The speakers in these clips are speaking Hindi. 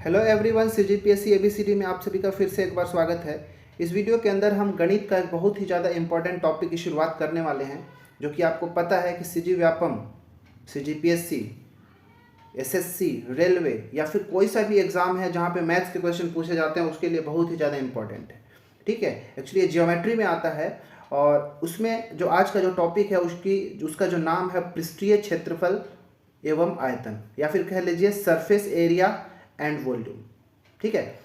हेलो एवरीवन, सीजीपीएससी एबीसीडी में आप सभी का फिर से एक बार स्वागत है। इस वीडियो के अंदर हम गणित का एक बहुत ही ज़्यादा इंपॉर्टेंट टॉपिक की शुरुआत करने वाले हैं, जो कि आपको पता है कि CG Vyapam, CGPSC, SSC, railway या फिर कोई सा भी एग्ज़ाम है जहाँ पे मैथ्स के क्वेश्चन पूछे जाते हैं, उसके लिए बहुत ही ज़्यादा इंपॉर्टेंट है। ठीक है, एक्चुअली ये ज्योमेट्री में आता है और उसमें जो आज का जो टॉपिक है उसका जो नाम है पृष्ठीय क्षेत्रफल एवं आयतन, या फिर कह लीजिए सरफेस एरिया एंड वॉल्यूम। ठीक है,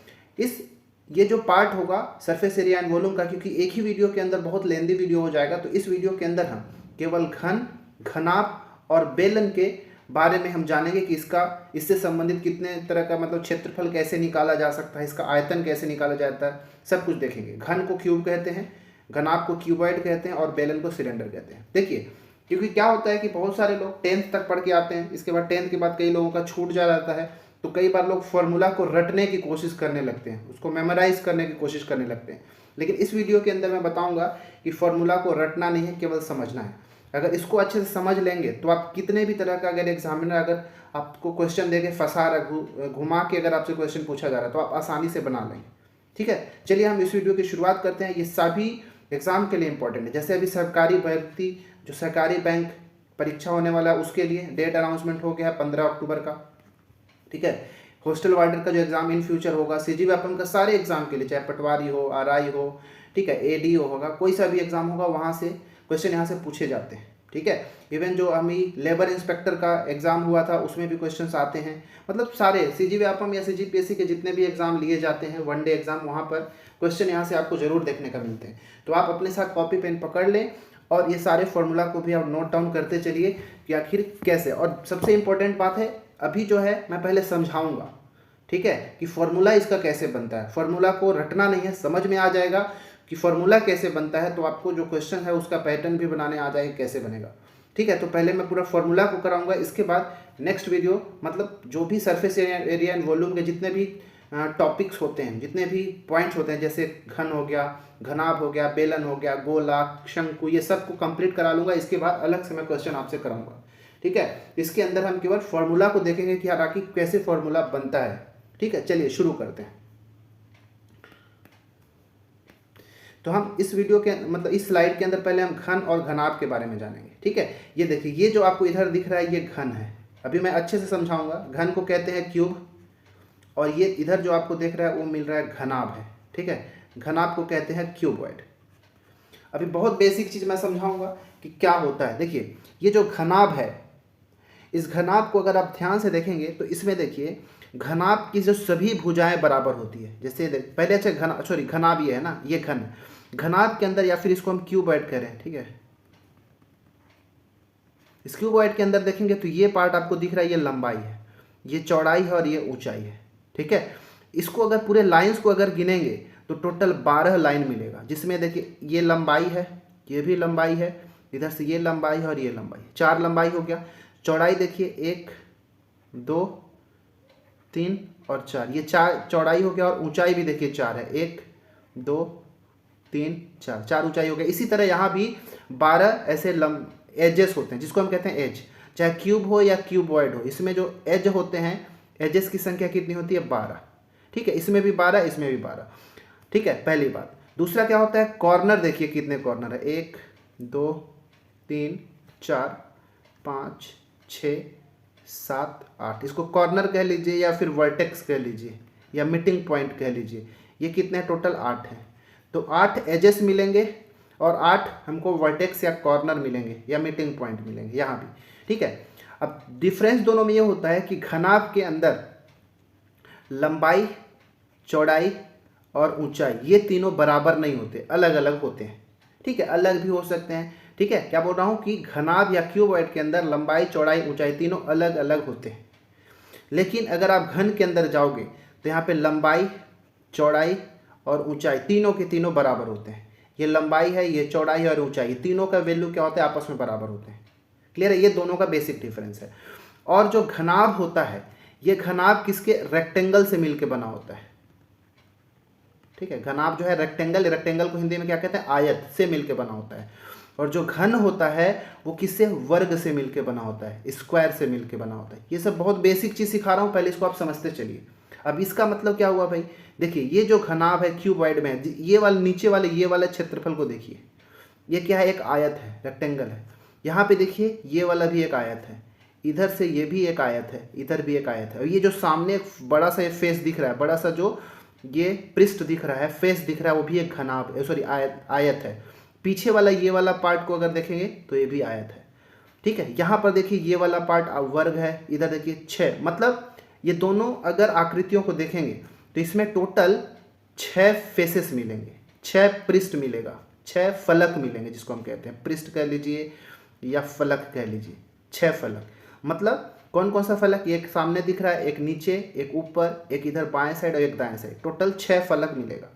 ये जो पार्ट होगा सरफेस एरिया एंड वॉल्यूम का, क्योंकि एक ही वीडियो के अंदर बहुत लेंदी वीडियो हो जाएगा, तो इस वीडियो के अंदर हम केवल घन, घनाभ और बेलन के बारे में हम जानेंगे कि इससे संबंधित कितने तरह का मतलब क्षेत्रफल कैसे निकाला जा सकता है, इसका आयतन कैसे निकाला जाता है, सब कुछ देखेंगे। घन को क्यूब कहते हैं, घनाभ को क्यूबॉइड कहते हैं और बेलन को सिलेंडर कहते हैं। देखिए, क्योंकि क्या होता है कि बहुत सारे लोग 10th तक पढ़ के आते हैं, इसके बाद 10th के बाद कई लोगों का छूट जा जाता है, तो कई बार लोग फॉर्मूला को रटने की कोशिश करने लगते हैं, उसको मेमोराइज करने की कोशिश करने लगते हैं। लेकिन इस वीडियो के अंदर मैं बताऊंगा कि फॉर्मूला को रटना नहीं है, केवल समझना है। अगर इसको अच्छे से समझ लेंगे तो आप कितने भी तरह का अगर एग्जामिनर अगर आपको क्वेश्चन देके फंसा रहा, घुमा के अगर आपसे क्वेश्चन पूछा जा रहा है तो आप आसानी से बना लेंगे। ठीक है, चलिए हम इस वीडियो की शुरुआत करते हैं। ये सभी एग्जाम के लिए इंपॉर्टेंट है। जैसे अभी सरकारी भर्ती, जो सरकारी बैंक परीक्षा होने वाला है, उसके लिए डेट अनाउंसमेंट हो गया है 15 अक्टूबर का। ठीक है, हॉस्टल वार्डर का जो एग्जाम इन फ्यूचर होगा, सीजी व्यापम का सारे एग्जाम के लिए, चाहे पटवारी हो, आरआई हो, ठीक है, एडीओ होगा, कोई सा भी एग्जाम होगा, वहाँ से क्वेश्चन यहाँ से पूछे जाते हैं। ठीक है, इवन जो हमें लेबर इंस्पेक्टर का एग्जाम हुआ था उसमें भी क्वेश्चंस आते हैं। मतलब सारे सीजी व्यापम या सीजीपीएससी के जितने भी एग्जाम लिए जाते हैं, वनडे एग्जाम, वहाँ पर क्वेश्चन यहाँ से आपको जरूर देखने का मिलते हैं। तो आप अपने साथ कॉपी पेन पकड़ लें और ये सारे फॉर्मूला को भी आप नोट डाउन करते चलिए कि आखिर कैसे। और सबसे इंपॉर्टेंट बात है, अभी जो है मैं पहले समझाऊंगा, ठीक है, कि फॉर्मूला इसका कैसे बनता है। फॉर्मूला को रटना नहीं है, समझ में आ जाएगा कि फॉर्मूला कैसे बनता है, तो आपको जो क्वेश्चन है उसका पैटर्न भी बनाने आ जाएगा कैसे बनेगा। ठीक है, तो पहले मैं पूरा फॉर्मूला को कराऊंगा, इसके बाद नेक्स्ट वीडियो मतलब जो भी सरफेस एरिया एंड वॉल्यूम के जितने भी टॉपिक्स होते हैं, जितने भी पॉइंट्स होते हैं, जैसे घन हो गया, घनाभ हो गया, बेलन हो गया, गोला, शंकु, ये सब को कंप्लीट करा लूँगा। इसके बाद अलग से मैं क्वेश्चन आपसे कराऊंगा। ठीक है, इसके अंदर हम केवल फॉर्मूला को देखेंगे कि हालांकि कैसे फॉर्मूला बनता है। ठीक है, चलिए शुरू करते हैं। तो हम इस वीडियो के मतलब इस स्लाइड के अंदर पहले हम घन और घनाभ के बारे में जानेंगे। ठीक है, ये देखिए, ये जो आपको इधर दिख रहा है ये घन है। अभी मैं अच्छे से समझाऊंगा। घन को कहते हैं क्यूब, और ये इधर जो आपको देख रहा है वो मिल रहा है घनाभ है। ठीक है, घनाभ को कहते हैं क्यूबॉइड। अभी बहुत बेसिक चीज़ मैं समझाऊंगा कि क्या होता है। देखिए, ये जो घनाभ है, इस घनाभ को अगर आप ध्यान से देखेंगे तो इसमें देखिए घनाभ की जो सभी भुजाएं बराबर होती है। जैसे पहले अच्छा घनाभ ये है ना, ये घन, घनाभ के अंदर, या फिर इसको हम क्यूबॉइड करें। ठीक है, इस क्यूबॉइड के अंदर देखेंगे तो ये पार्ट आपको दिख रहा है, ये लंबाई है, ये चौड़ाई है और ये ऊंचाई है। ठीक है, इसको अगर पूरे लाइंस को अगर गिनेंगे तो टोटल 12 लाइन मिलेगा, जिसमें देखिए ये लंबाई है, ये भी लंबाई है, इधर से ये लंबाई है और ये लंबाई, 4 लंबाई हो गया। चौड़ाई देखिए 1 2 3 और 4, ये 4 चौड़ाई हो गया, और ऊंचाई भी देखिए 4 है, 1 2 3 4 ऊंचाई हो गया। इसी तरह यहाँ भी 12 ऐसे एजेस होते हैं, जिसको हम कहते हैं एज। चाहे क्यूब हो या क्यूबॉइड हो, इसमें जो एज होते हैं, एजेस की संख्या कितनी होती है? 12। ठीक है, इसमें भी 12, इसमें भी 12। ठीक है, पहली बात। दूसरा क्या होता है? कॉर्नर देखिए कितने कॉर्नर है, 1 2 3 4 5 6 7 8। इसको कॉर्नर कह लीजिए या फिर वर्टेक्स कह लीजिए या मीटिंग पॉइंट कह लीजिए। ये कितने टोटल? 8 हैं। तो 8 एजेस मिलेंगे और 8 हमको वर्टेक्स या कॉर्नर मिलेंगे या मीटिंग पॉइंट मिलेंगे यहाँ भी। ठीक है, अब डिफरेंस दोनों में ये होता है कि घनाभ के अंदर लंबाई, चौड़ाई और ऊंचाई, ये तीनों बराबर नहीं होते, अलग अलग होते हैं। ठीक है, अलग भी हो सकते हैं। ठीक है, क्या बोल रहा हूँ कि घनाभ या क्यूबॉइड के अंदर लंबाई, चौड़ाई, ऊंचाई तीनों अलग अलग होते हैं। लेकिन अगर आप घन के अंदर जाओगे तो यहाँ पे लंबाई, चौड़ाई और ऊंचाई तीनों के तीनों बराबर होते हैं। ये लंबाई है, ये चौड़ाई है और ऊंचाई, तीनों का वैल्यू क्या होता है? आपस में बराबर होते हैं। क्लियर है? ये दोनों का बेसिक डिफरेंस है। और जो घनाभ होता है, ये घनाभ किसके? रेक्टेंगल से मिलकर बना होता है। ठीक है, घनाभ जो है रेक्टेंगल, रेक्टेंगल को हिंदी में क्या कहते हैं? आयत से मिलकर बना होता है। और जो घन होता है वो किससे? वर्ग से मिलकर बना होता है, स्क्वायर से मिलकर बना होता है। ये सब बहुत बेसिक चीज़ सिखा रहा हूँ, पहले इसको आप समझते चलिए। अब इसका मतलब क्या हुआ भाई, देखिए ये जो घनाभ है क्यूबॉइड में है, ये वाला नीचे वाले ये वाले क्षेत्रफल को देखिए, ये क्या है, एक आयत है, रेक्टेंगल है। यहाँ पे देखिए ये वाला भी एक आयत है, इधर से ये भी एक आयत है, इधर भी एक आयत है, और ये जो सामने बड़ा सा ये फेस दिख रहा है, बड़ा सा जो ये पृष्ठ दिख रहा है, फेस दिख रहा है, वो भी एक घनाभ सॉरी आयत है। पीछे वाला ये वाला पार्ट को अगर देखेंगे तो ये भी आयत है, ठीक है। यहाँ पर देखिए ये वाला पार्ट वर्ग है, इधर देखिए 6, मतलब ये दोनों अगर आकृतियों को देखेंगे तो इसमें टोटल 6 फेसेस मिलेंगे, 6 पृष्ठ मिलेगा, 6 फलक मिलेंगे, जिसको हम कहते हैं पृष्ठ कह लीजिए या फलक कह लीजिए, 6 फलक। मतलब कौन कौन सा फलक, एक सामने दिख रहा है, एक नीचे, एक ऊपर, एक इधर बाएं साइड और एक दाएं साइड, टोटल 6 फलक मिलेगा।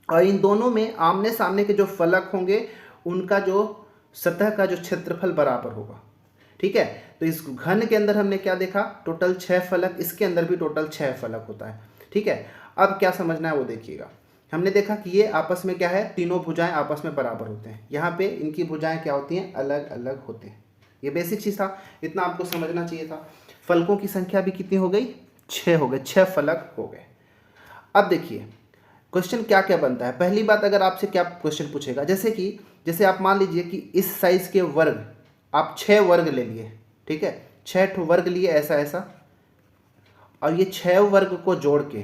और इन दोनों में आमने सामने के जो फलक होंगे उनका जो सतह का जो क्षेत्रफल बराबर होगा, ठीक है। तो इस घन के अंदर हमने क्या देखा, टोटल 6 फलक, इसके अंदर भी टोटल 6 फलक होता है, ठीक है। अब क्या समझना है वो देखिएगा। हमने देखा कि ये आपस में क्या है, तीनों भुजाएं आपस में बराबर होते हैं। यहाँ पे इनकी भुजाएं क्या होती हैं, अलग अलग होते हैं। ये बेसिक चीज़ था, इतना आपको समझना चाहिए था। फलकों की संख्या भी कितनी हो गई, 6 हो गए, 6 फलक हो गए। अब देखिए क्वेश्चन क्या क्या बनता है। पहली बात, अगर आपसे क्या क्वेश्चन पूछेगा, जैसे आप मान लीजिए कि इस साइज के वर्ग आप 6 वर्ग ले लिए, ठीक है, 6 वर्ग लिए ऐसा ऐसा, और ये 6 वर्ग को जोड़ के,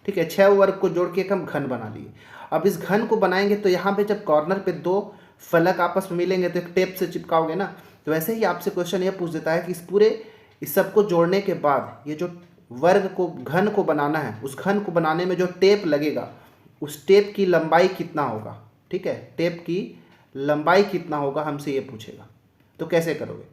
ठीक है, 6 वर्ग को जोड़ के एक हम घन बना लिए। अब इस घन को बनाएंगे तो यहाँ पे जब कॉर्नर पे 2 फलक आपस में मिलेंगे तो एक टेप से चिपकाओगे ना, तो वैसे ही आपसे क्वेश्चन ये पूछ देता है कि इस सब को जोड़ने के बाद ये जो वर्ग को घन को बनाना है, उस घन को बनाने में जो टेप लगेगा उस टेप की लंबाई कितना होगा, ठीक है, टेप की लंबाई कितना होगा हमसे ये पूछेगा। तो कैसे करोगे,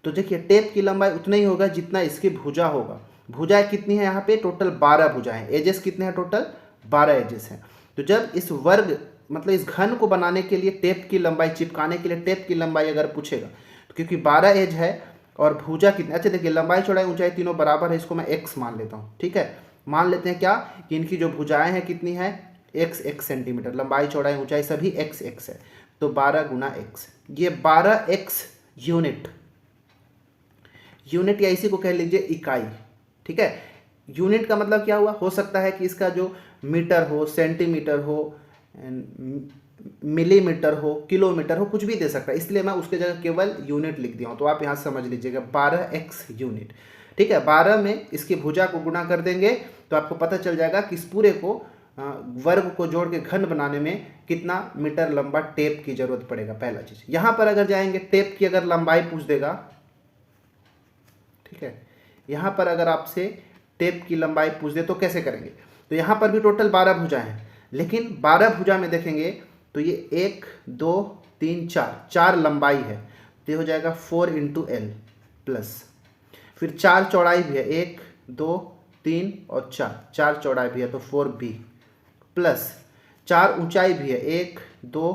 तो देखिए टेप की लंबाई उतना ही होगा जितना इसकी भुजा होगा। भुजाएं कितनी है यहाँ पे, टोटल 12 भुजाएं, एजेस कितने हैं, टोटल 12 एजेस हैं। तो जब इस वर्ग मतलब इस घन को बनाने के लिए टेप की लंबाई, चिपकाने के लिए टेप की लंबाई अगर पूछेगा, तो क्योंकि 12 एज है और भुजा कितनी, अच्छा देखिए लंबाई चौड़ाई ऊंचाई तीनों बराबर है, इसको मैं x मान लेता हूँ, ठीक है। मान लेते हैं क्या कि इनकी जो भुजाएं हैं कितनी है, x सेंटीमीटर, लंबाई चौड़ाई ऊंचाई सभी x है, तो 12 गुना x, ये 12x यूनिट या इसी को कह लीजिए इकाई, ठीक है। यूनिट का मतलब क्या हुआ, हो सकता है कि इसका जो मीटर हो, सेंटीमीटर हो, मिलीमीटर हो, किलोमीटर हो, कुछ भी दे सकता है, इसलिए मैं उसके जगह केवल यूनिट लिख दिया हूँ। तो आप यहाँ समझ लीजिएगा 12x यूनिट, ठीक है। 12 में इसकी भुजा को गुणा कर देंगे तो आपको पता चल जाएगा कि इस पूरे को वर्ग को जोड़ के घन बनाने में कितना मीटर लंबा टेप की जरूरत पड़ेगा। पहला चीज, यहाँ पर अगर जाएंगे टेप की अगर लंबाई पूछ देगा, ठीक है, यहाँ पर अगर आपसे टेप की लंबाई पूछ दे तो कैसे करेंगे, तो यहाँ पर भी टोटल 12 भुजाएं हैं, लेकिन 12 भुजा में देखेंगे तो ये 1 2 3 4 लंबाई है, तो ये हो जाएगा 4 × L प्लस, फिर 4 चौड़ाई भी है, 1 2 3 और 4 चौड़ाई भी है तो 4B प्लस 4 ऊंचाई भी है, 1 2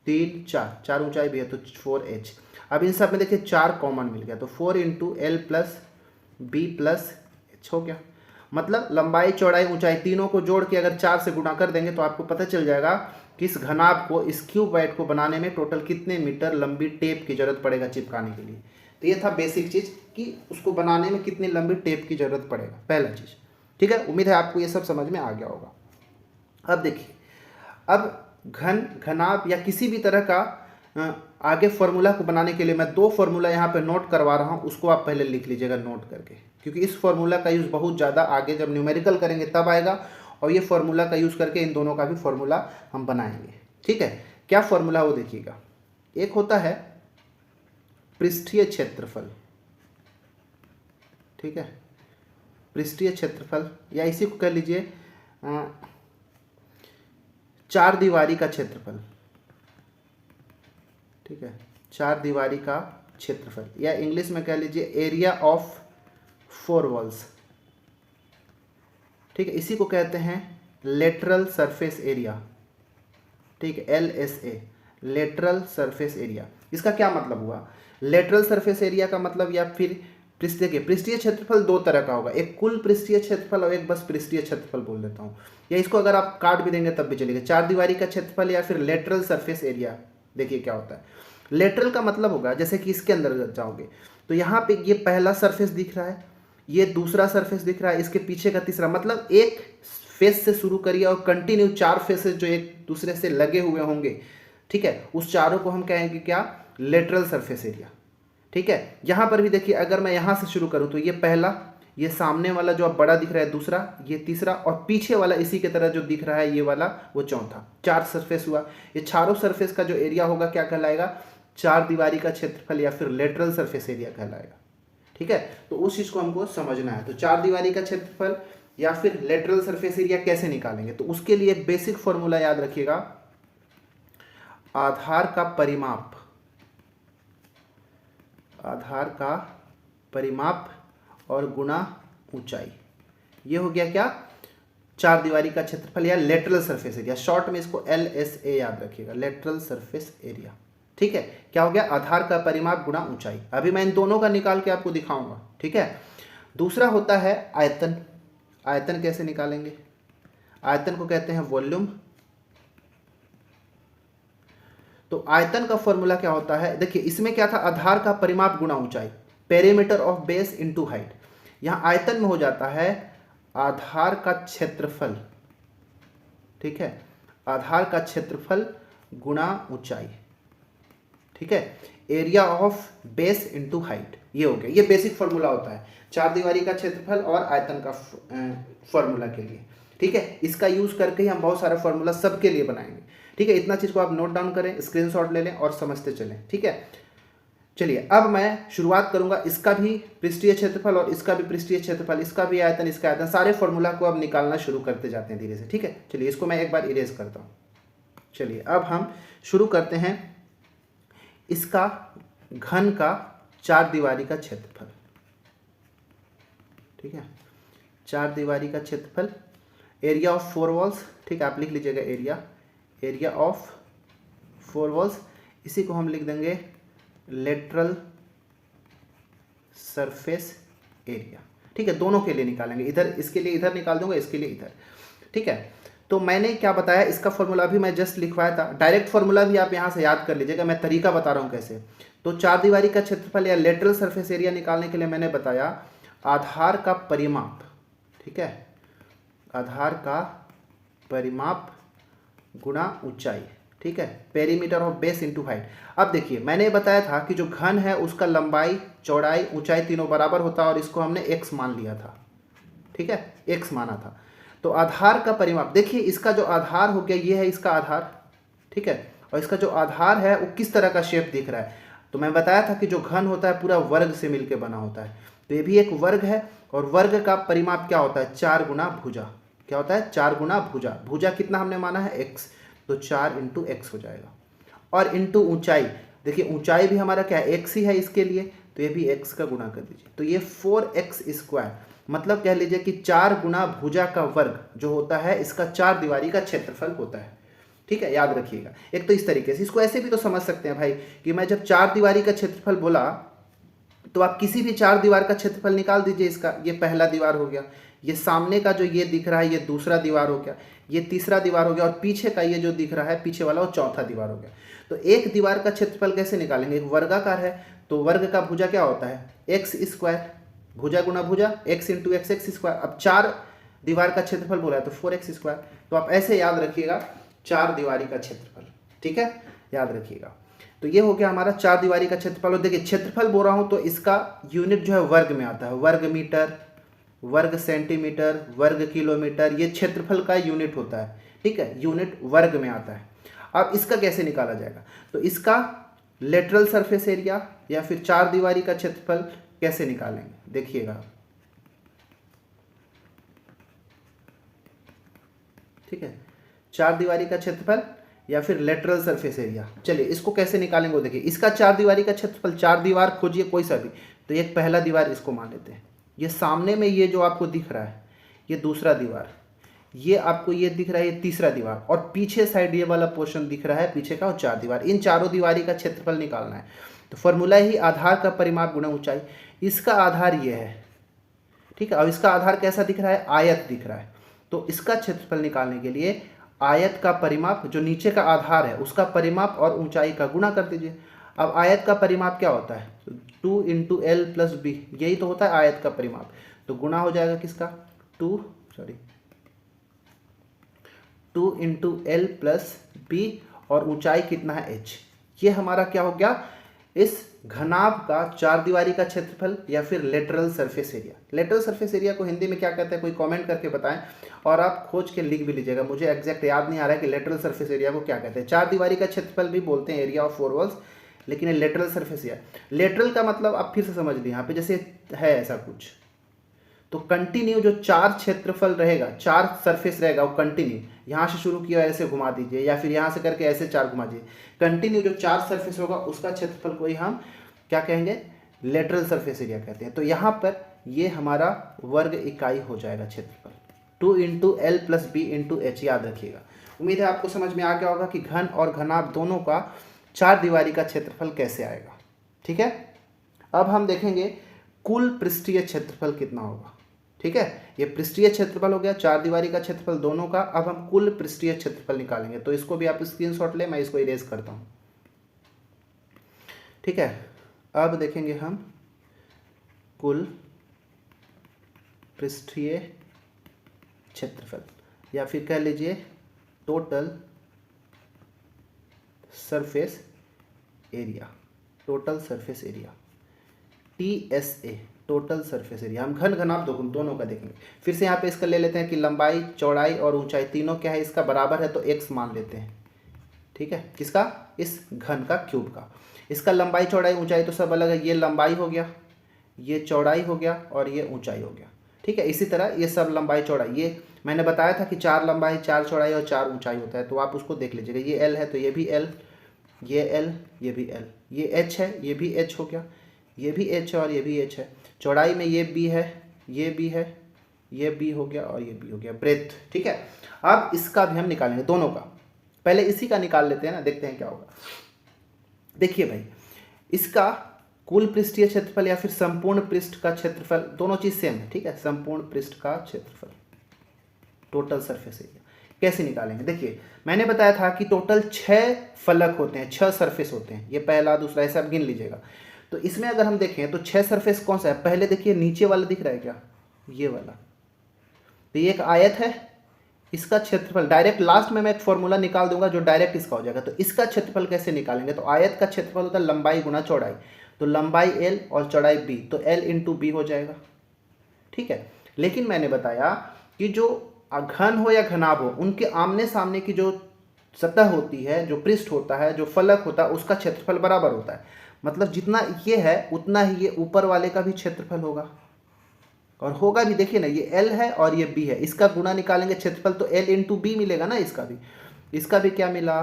3 4 ऊंचाई भी है तो 4H। अब इन सब में देखिए 4 कॉमन मिल गया तो 4 × L plus B plus H हो गया। मतलब लंबाई चौड़ाई ऊंचाई तीनों को जोड़ के अगर 4 से गुणा कर देंगे तो आपको पता चल जाएगा कि इस घनाभ को, इस क्यूबॉइड को बनाने में टोटल कितने मीटर लंबी टेप की जरूरत पड़ेगा चिपकाने के लिए। तो ये था बेसिक चीज़ कि उसको बनाने में कितनी लंबी टेप की जरूरत पड़ेगा, पहला चीज़, ठीक है। उम्मीद है आपको ये सब समझ में आ गया होगा। अब देखिए, अब घनाभ या किसी भी तरह का आगे फॉर्मूला को बनाने के लिए मैं 2 फॉर्मूला यहाँ पे नोट करवा रहा हूँ, उसको आप पहले लिख लीजिएगा नोट करके, क्योंकि इस फॉर्मूला का यूज़ बहुत ज़्यादा आगे जब न्यूमेरिकल करेंगे तब आएगा, और ये फॉर्मूला का यूज़ करके इन दोनों का भी फॉर्मूला हम बनाएंगे, ठीक है। क्या फॉर्मूला वो देखिएगा, एक होता है पृष्ठीय क्षेत्रफल, ठीक है, पृष्ठीय क्षेत्रफल या इसी को कह लीजिए 4 दीवारी का क्षेत्रफल, ठीक है, 4 दीवारी का क्षेत्रफल, या इंग्लिश में कह लीजिए एरिया ऑफ 4 वॉल्स, ठीक है। इसी को कहते हैं लेटरल सरफेस एरिया, ठीक है, LSA, लेटरल सरफेस एरिया। इसका क्या मतलब हुआ, लेटरल सरफेस एरिया का मतलब, या फिर पृष्ठीय क्षेत्रफल 2 तरह का होगा, एक कुल पृष्ठीय क्षेत्रफल और एक बस पृष्ठीय क्षेत्रफल बोल देता हूँ, या इसको अगर आप काट भी देंगे तब भी चलेगा, 4 दीवारी का क्षेत्रफल या फिर लेटरल सरफेस एरिया। देखिए क्या होता है, लेटरल का मतलब होगा जैसे कि इसके अंदर जाओगे तो यहाँ पे ये पहला सरफेस दिख रहा है, ये दूसरा सरफेस दिख रहा है, इसके पीछे का तीसरा, मतलब एक फेस से शुरू करिए और कंटिन्यू 4 फेसेस जो एक दूसरे से लगे हुए होंगे, ठीक है, उस चारों को हम कहेंगे क्या, लेटरल सरफेस एरिया। ठीक है, यहाँ पर भी देखिए, अगर मैं यहाँ से शुरू करूँ तो ये पहला, ये सामने वाला जो अब बड़ा दिख रहा है दूसरा, ये तीसरा, और पीछे वाला इसी के तरह जो दिख रहा है ये वाला वो चौथा, 4 सरफेस हुआ। ये चारों सरफेस का जो एरिया होगा क्या कहलाएगा, 4 दीवारी का क्षेत्रफल या फिर लेटरल सरफेस एरिया कहलाएगा। ठीक है, तो उस चीज़ को हमको समझना है। तो 4 दीवारी का क्षेत्रफल या फिर लेटरल सरफेस एरिया कैसे निकालेंगे, तो उसके लिए एक बेसिक फॉर्मूला याद रखिएगा, आधार का परिमाप, आधार का परिमाप और गुना ऊंचाई, ये हो गया क्या, 4 दीवारी का क्षेत्रफल या लेटरल सरफेस एरिया। शॉर्ट में इसको LSA याद रखिएगा, लेटरल सरफेस एरिया। ठीक है, क्या हो गया, आधार का परिमाप गुना ऊंचाई। अभी मैं इन दोनों का निकाल के आपको दिखाऊंगा। ठीक है, दूसरा होता है आयतन। आयतन कैसे निकालेंगे, आयतन को कहते हैं वॉल्यूम। तो आयतन का फॉर्मूला क्या होता है, देखिए इसमें क्या था, आधार का परिमाप गुना ऊंचाई, perimeter of base into height. यहां आयतन में हो जाता है आधार का क्षेत्रफल, ठीक है, आधार का क्षेत्रफल गुना ऊंचाई। ठीक है, area of base into height, ये हो गया, ये बेसिक फॉर्मूला होता है 4 दीवारी का क्षेत्रफल और आयतन का फॉर्मूला के लिए। ठीक है, इसका यूज करके ही हम बहुत सारा फॉर्मूला सबके लिए बनाएंगे। ठीक है, इतना चीज को आप नोट डाउन करें, स्क्रीनशॉट ले लें और समझते चलें। ठीक है, चलिए अब मैं शुरुआत करूंगा, इसका भी पृष्ठीय क्षेत्रफल और इसका भी पृष्ठीय क्षेत्रफल, इसका भी आयतन, इसका आयतन, सारे फॉर्मूला को अब निकालना शुरू करते जाते हैं धीरे से। ठीक है, चलिए इसको मैं एक बार इरेज करता हूं। चलिए अब हम शुरू करते हैं इसका घन का 4 दीवारी का क्षेत्रफल। ठीक है, 4 दीवारी का क्षेत्रफल, एरिया ऑफ 4 वॉल्स। ठीक है, आप लिख लीजिएगा एरिया, एरिया ऑफ 4 वॉल्स, इसी को हम लिख देंगे लेटरल सरफेस एरिया। ठीक है, दोनों के लिए निकालेंगे, इधर इसके लिए इधर निकाल दूंगा, इसके लिए इधर। ठीक है, तो मैंने क्या बताया, इसका फॉर्मूला भी मैं जस्ट लिखवाया था, डायरेक्ट फॉर्मूला भी आप यहाँ से याद कर लीजिएगा, मैं तरीका बता रहा हूँ कैसे। तो 4 दीवारी का क्षेत्रफल या लेटरल सरफेस एरिया निकालने के लिए मैंने बताया आधार का परिमाप। ठीक है, आधार का परिमाप गुना ऊंचाई। ठीक है, perimeter of base into height. अब देखिए मैंने बताया था कि जो घन है उसका लंबाई, चौड़ाई, ऊंचाई तीनों बराबर होता है और इसको हमने x मान लिया था। ठीक है, x माना था। तो आधार का परिमाप, देखिए इसका जो आधार हो गया ये है इसका आधार। ठीक है, और इसका जो आधार है वो किस तरह का शेप दिख रहा है, तो मैं बताया था कि जो घन होता है पूरा वर्ग से मिलकर बना होता है, तो ये भी एक वर्ग है और वर्ग का परिमाप क्या होता है, 4 गुना भुजा। क्या होता है, 4 गुना भुजा। भुजा कितना हमने माना है, x, तो 4 इंटू एक्स हो जाएगा। और इंटू ऊंचाई, देखिए ऊंचाई भी हमारा क्या है, x ही है इसके लिए, तो ये भी x का गुना कर दीजिए, तो ये 4x स्क्वायर, मतलब कह लीजिए कि 4 गुना भुजा का वर्ग जो होता है इसका 4 दीवारी का क्षेत्रफल होता है। ठीक है, याद रखिएगा। एक तो इस तरीके से, इसको ऐसे भी तो समझ सकते हैं भाई कि मैं जब 4 दीवारी का क्षेत्रफल बोला तो आप किसी भी 4 दीवार का क्षेत्रफल निकाल दीजिए। इसका ये पहला दीवार हो गया, ये सामने का जो ये दिख रहा है ये दूसरा दीवार हो गया, ये तीसरा दीवार हो गया, और पीछे का ये जो दिख रहा है पीछे वाला वो चौथा दीवार हो गया। तो एक दीवार का क्षेत्रफल कैसे निकालेंगे, एक वर्गाकार है तो वर्ग का भुजा क्या होता है, एक्स स्क्वायर, भुजा गुना भुजा, x into x, x square. अब 4 दीवार का क्षेत्रफल बोला है तो 4x स्क्वायर, तो आप ऐसे याद रखिएगा 4 दीवारी का क्षेत्रफल। ठीक है, याद रखिएगा। तो ये हो गया हमारा 4 दीवारी का क्षेत्रफल। और देखिए क्षेत्रफल बोल रहा हूँ तो इसका यूनिट जो है वर्ग में आता है, वर्ग मीटर, वर्ग सेंटीमीटर, वर्ग किलोमीटर, ये क्षेत्रफल का यूनिट होता है। ठीक है, यूनिट वर्ग में आता है। अब इसका कैसे निकाला जाएगा, तो इसका लेटरल सरफेस एरिया या फिर 4 दीवारी का क्षेत्रफल कैसे निकालेंगे, देखिएगा। ठीक है, 4 दीवारी का क्षेत्रफल या फिर लेटरल सरफेस एरिया, चलिए इसको कैसे निकालेंगे वो देखिए। इसका 4 दीवारी का क्षेत्रफल, 4 दीवार खोजिए कोई सा भी, तो एक पहला दीवार इसको मान लेते हैं, ये सामने में ये जो आपको दिख रहा है ये दूसरा दीवार, ये आपको ये दिख रहा है ये तीसरा दीवार, और पीछे साइड ये वाला पोर्शन दिख रहा है पीछे का, और 4 दीवार। इन चारों दीवारी का क्षेत्रफल निकालना है। तो फॉर्मूला ही आधार का परिमाप गुना ऊंचाई। इसका आधार ये है, ठीक है, और इसका आधार कैसा दिख रहा है, आयत दिख रहा है। तो इसका क्षेत्रफल निकालने के लिए आयत का परिमाप, जो नीचे का आधार है उसका परिमाप और ऊंचाई का गुणा कर दीजिए। अब आयत का परिमाप क्या होता है, 2 इंटू एल प्लस बी, यही तो होता है आयत का परिमाप। तो गुना हो जाएगा किसका, 2 इंटू एल प्लस बी, और ऊंचाई कितना है h। ये हमारा क्या हो गया, इस घनाभ का चार दीवारी का क्षेत्रफल या फिर lateral surface area. Lateral surface area को हिंदी में क्या कहते हैं, कोई कमेंट करके बताएं, और आप खोज के लिख भी लीजिएगा। मुझे एग्जैक्ट याद नहीं आ रहा है कि लेटरल सरफेस एरिया को क्या कहते हैं। चार दीवारी का क्षेत्रफल भी बोलते हैं एरिया ऑफ फोर वॉल्स, लेकिन ये लेटरल सरफेस एरिया। लेटरल का मतलब आप फिर से समझ लीजिए, यहाँ पे जैसे है ऐसा कुछ, तो कंटिन्यू जो चार क्षेत्रफल रहेगा, चार सरफेस रहेगा, वो कंटिन्यू यहाँ से शुरू किया ऐसे घुमा दीजिए, या फिर यहाँ से करके ऐसे चार घुमा दीजिए। कंटिन्यू जो चार सरफेस होगा उसका क्षेत्रफल को ही हम क्या कहेंगे, लेटरल सरफेस एरिया कहते हैं। तो यहाँ पर ये हमारा वर्ग इकाई हो जाएगा क्षेत्रफल, 2 into L plus B into H, याद रखिएगा। उम्मीद है आपको समझ में आ गया होगा कि घन और घनाभ दोनों का चार दीवारी का क्षेत्रफल कैसे आएगा। ठीक है, अब हम देखेंगे कुल पृष्ठीय क्षेत्रफल कितना होगा। ठीक है, ये पृष्ठीय क्षेत्रफल हो गया, चार दीवारी का क्षेत्रफल दोनों का। अब हम कुल पृष्ठीय क्षेत्रफल निकालेंगे, तो इसको भी आप स्क्रीनशॉट लें, मैं इसको इरेज करता हूँ। ठीक है, अब देखेंगे हम कुल पृष्ठीय क्षेत्रफल, या फिर कह लीजिए total surface area, total surface area, TSA, total surface area. हम घन घनाभ दोनों का देखेंगे। फिर से यहाँ पे इसका ले लेते हैं कि लंबाई, चौड़ाई और ऊंचाई तीनों क्या है, इसका बराबर है, तो x मान लेते हैं। ठीक है, किसका, इस घन का क्यूब का। इसका लंबाई, चौड़ाई, ऊंचाई तो सब अलग है, ये लंबाई हो गया, ये चौड़ाई हो गया, और ये ऊंचाई हो गया। ठीक है, इसी तरह ये सब लंबाई, चौड़ाई, ये मैंने बताया था कि चार लंबाई, चार चौड़ाई और चार ऊंचाई होता है, तो आप उसको देख लीजिएगा। ये L है तो ये भी L, ये L, ये भी L, ये H है, ये भी H हो गया, ये भी H है और ये भी H है। चौड़ाई में ये B है, ये B है, ये B हो गया और ये B हो गया, ब्रेथ। ठीक है, अब इसका भी हम निकालेंगे दोनों का। पहले इसी का निकाल लेते हैं ना, देखते हैं क्या होगा। देखिए भाई, इसका कुल पृष्ठीय क्षेत्रफल या फिर संपूर्ण पृष्ठ का क्षेत्रफल, दोनों चीज सेम है। ठीक है, संपूर्ण पृष्ठ का क्षेत्रफल, टोटल सरफेस एरिया कैसे निकालेंगे। देखिए, मैंने बताया था कि टोटल 6 फलक होते हैं, 6 सरफेस होते हैं, ये पहला दूसरा ऐसा गिन लीजिएगा। तो इसमें अगर हम देखें तो 6 सरफेस कौन सा है, पहले देखिए नीचे वाला दिख रहा है क्या, ये वाला, तो ये एक आयत है, इसका क्षेत्रफल डायरेक्ट लास्ट में मैं एक फॉर्मूला निकाल दूंगा जो डायरेक्ट इसका हो जाएगा। तो इसका क्षेत्रफल कैसे निकालेंगे, तो आयत का क्षेत्रफल होता है लंबाई गुना चौड़ाई, तो लंबाई L और चौड़ाई B, तो L इंटू B हो जाएगा। ठीक है, लेकिन मैंने बताया कि जो घन हो या घनाभ हो, उनके आमने सामने की जो सतह होती है, जो पृष्ठ होता है, जो फलक होता है, उसका क्षेत्रफल बराबर होता है। मतलब जितना ये है उतना ही ये ऊपर वाले का भी क्षेत्रफल होगा, और होगा भी। देखिए ना, ये L है और ये B है, इसका गुना निकालेंगे क्षेत्रफल, तो L इंटू B मिलेगा ना। इसका भी क्या मिला,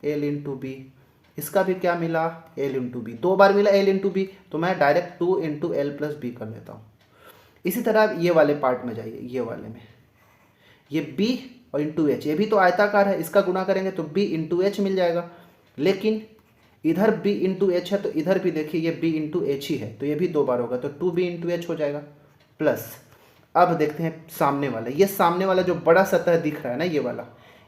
L इंटू B, इसका भी क्या मिला, L इंटू B, 2 बार मिला L इंटू B, तो मैं direct 2 into L plus B कर लेता हूँ। इसी तरह ये वाले पार्ट में जाइए, ये वाले में ये B और इंटू H, ये भी तो आयताकार है, इसका गुना करेंगे तो B इंटू H मिल जाएगा। लेकिन इधर B इंटू H है, तो इधर भी देखिए ये B इंटू H ही है, तो ये भी 2 बार होगा, तो 2B इंटू H हो जाएगा। प्लस अब देखते हैं सामने वाला, ये सामने वाला जो बड़ा सतह दिख रहा है ना, ये वाला,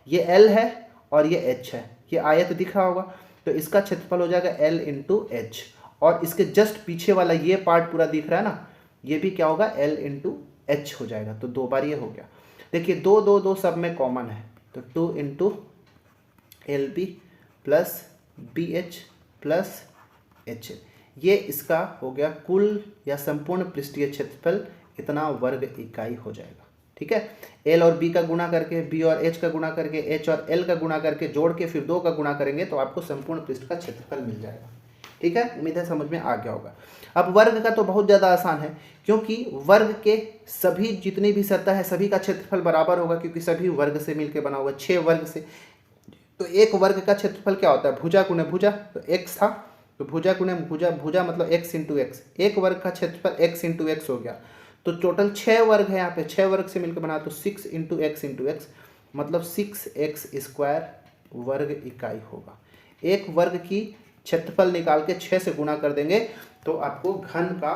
ये L है और ये H है, ये आयत दिख रहा होगा, तो इसका क्षेत्रफल हो जाएगा L इंटू H। और इसके जस्ट पीछे वाला ये पार्ट पूरा दिख रहा है ना, ये भी क्या होगा, L इंटू H हो जाएगा, तो 2 बार ये हो गया। देखिए 2 2 2 सब में कॉमन है, तो 2 into LB plus BH plus H, ये इसका हो गया कुल या संपूर्ण पृष्ठीय क्षेत्रफल, इतना वर्ग इकाई हो जाएगा। ठीक है, L और B का गुणा करके, B और H का गुणा करके, H और L का गुणा करके, जोड़ के फिर 2 का गुणा करेंगे तो आपको संपूर्ण पृष्ठ का क्षेत्रफल मिल जाएगा। ठीक है, उम्मीद है समझ में आ गया होगा। अब वर्ग का तो बहुत ज़्यादा आसान है, क्योंकि वर्ग के सभी जितनी भी सतह है सभी का क्षेत्रफल बराबर होगा, क्योंकि सभी वर्ग से मिलकर बना हुआ, 6 वर्ग से। तो एक वर्ग का क्षेत्रफल क्या होता है, भुजा गुणे भुजा, तो x था, तो भुजा गुणे भुजा, भुजा मतलब x इंटू एक्स, एक वर्ग का क्षेत्रफल x इंटू एक्स हो गया। तो टोटल 6 वर्ग है यहाँ पे, 6 वर्ग से मिलकर बना, तो 6 इंटू एक्स मतलब 6x स्क्वायर वर्ग इकाई होगा। एक वर्ग की क्षेत्रफल निकाल के 6 से गुणा कर देंगे तो आपको घन का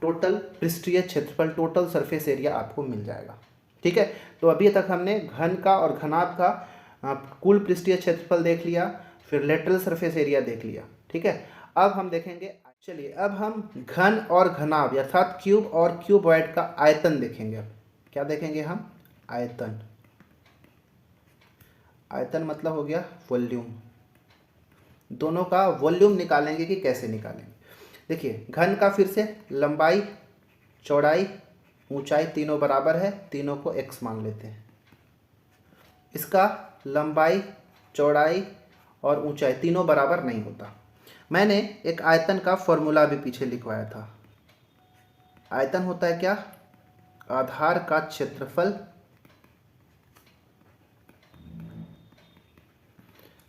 टोटल पृष्ठीय क्षेत्रफल, टोटल सरफेस एरिया आपको मिल जाएगा। ठीक है, तो अभी तक हमने घन का और घनाभ का कुल पृष्ठीय क्षेत्रफल देख लिया, फिर लेटरल सरफेस एरिया देख लिया। ठीक है, अब हम देखेंगे चलिए अब हम घन और घनाभ अर्थात क्यूब और क्यूबॉइड का आयतन देखेंगे। अब क्या देखेंगे हम? आयतन। आयतन मतलब हो गया वॉल्यूम। दोनों का वॉल्यूम निकालेंगे कि कैसे निकालेंगे। देखिए घन का फिर से लंबाई, चौड़ाई, ऊंचाई तीनों बराबर है, तीनों को x मान लेते हैं। इसका लंबाई, चौड़ाई और ऊंचाई तीनों बराबर नहीं होता। मैंने एक आयतन का फॉर्मूला भी पीछे लिखवाया था। आयतन होता है क्या? आधार का क्षेत्रफल,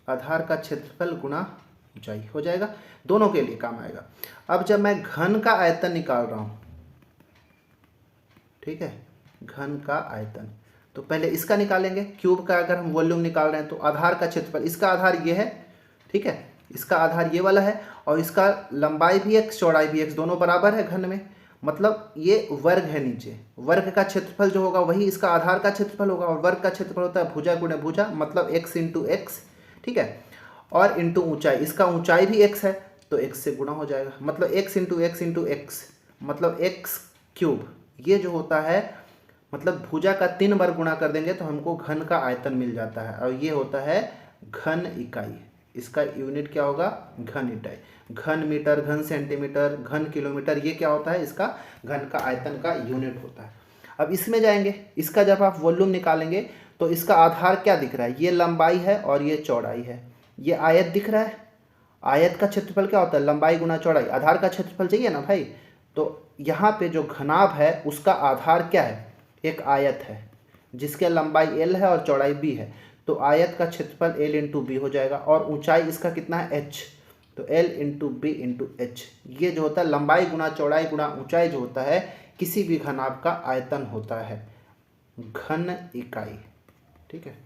आधार का क्षेत्रफल गुणा ऊंचाई हो जाएगा। दोनों के लिए काम आएगा। अब जब मैं घन का आयतन निकाल रहा हूं, ठीक है, घन का आयतन, तो पहले इसका निकालेंगे। क्यूब का अगर हम वॉल्यूम निकाल रहे हैं तो आधार का क्षेत्रफल, इसका आधार ये है, ठीक है, इसका आधार ये वाला है और इसका लंबाई भी x, चौड़ाई भी x, दोनों बराबर है घन में, मतलब ये वर्ग है। नीचे वर्ग का क्षेत्रफल जो होगा वही इसका आधार का क्षेत्रफल होगा, और वर्ग का क्षेत्रफल होता है भुजा गुणे भुजा, मतलब x इंटू एक्स, ठीक है, और इंटू ऊंचाई, इसका ऊंचाई भी x है तो x से गुणा हो जाएगा, मतलब x into x into x, मतलब x क्यूब। ये जो होता है मतलब भुजा का 3 बार गुणा कर देंगे तो हमको घन का आयतन मिल जाता है, और ये होता है घन इकाई। इसका यूनिट क्या होगा? घन इकाई। घन मीटर, घन सेंटीमीटर, घन किलोमीटर, ये क्या होता है? इसका घन का आयतन का यूनिट होता है। अब इसमें जाएंगे, इसका जब आप वॉल्यूम निकालेंगे तो इसका आधार क्या दिख रहा है? ये लंबाई है और ये चौड़ाई है। ये आयत दिख रहा है। आयत का क्षेत्रफल क्या होता है? लंबाई गुना चौड़ाई। आधार का क्षेत्रफल चाहिए ना भाई, तो यहाँ पे जो घनाभ है उसका आधार क्या है? एक आयत है जिसके लंबाई l है और चौड़ाई b है, तो आयत का क्षेत्रफल l इंटू बी हो जाएगा, और ऊंचाई इसका कितना है? h, तो l into B into H. ये जो होता है लंबाई गुना चौड़ाई गुना ऊंचाई जो होता है किसी भी घनाभ का आयतन होता है, घन इकाई, ठीक है,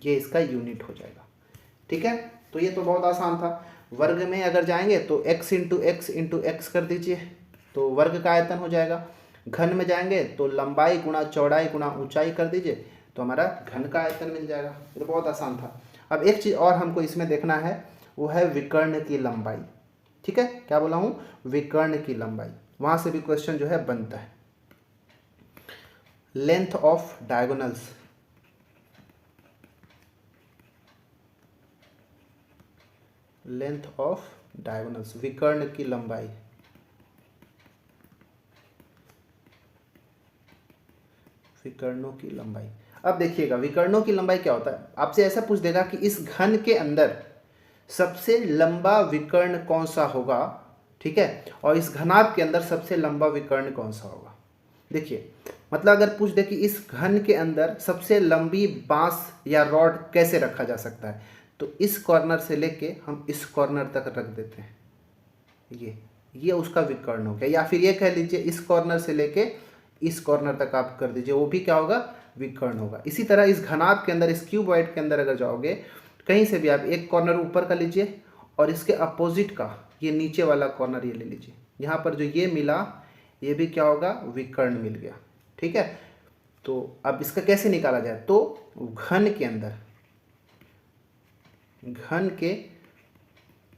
ये इसका यूनिट हो जाएगा। ठीक है, तो ये तो बहुत आसान था। वर्ग में अगर जाएंगे तो x इंटू एक्स कर दीजिए तो वर्ग का आयतन हो जाएगा। घन में जाएंगे तो लंबाई गुणा चौड़ाई गुणा ऊंचाई कर दीजिए तो हमारा घन का आयतन मिल जाएगा। ये तो बहुत आसान था। अब एक चीज़ और हमको इसमें देखना है, वो है विकर्ण की लंबाई। ठीक है, क्या बोला हूँ? विकर्ण की लंबाई। वहाँ से भी क्वेश्चन जो है बनता है। Length of diagonals, length of diagonals, विकर्ण की लंबाई। विकर्णों की लंबाई। अब देखिएगा विकर्णों की लंबाई क्या होता है। आपसे ऐसा पूछ देगा कि इस घन के अंदर सबसे लंबा विकर्ण कौन सा होगा, ठीक है, और इस घनाभ के अंदर सबसे लंबा विकर्ण कौन सा होगा। देखिए मतलब अगर पूछ दे कि इस घन के अंदर सबसे लंबी बांस या रॉड कैसे रखा जा सकता है, तो इस कॉर्नर से लेके हम इस कॉर्नर तक रख देते हैं, ये उसका विकर्ण हो गया। या फिर ये कह लीजिए इस कॉर्नर से लेके इस कॉर्नर तक आप कर दीजिए, वो भी क्या होगा? विकर्ण होगा। इसी तरह इस घनाभ के अंदर, इस क्यूबॉइड के अंदर अगर जाओगे, कहीं से भी आप एक कॉर्नर ऊपर का लीजिए और इसके अपोजिट का ये नीचे वाला कॉर्नर ये ले लीजिए, यहाँ पर जो ये मिला ये भी क्या होगा? विकर्ण मिल गया। ठीक है, तो अब इसका कैसे निकाला जाए? तो घन के अंदर, घन के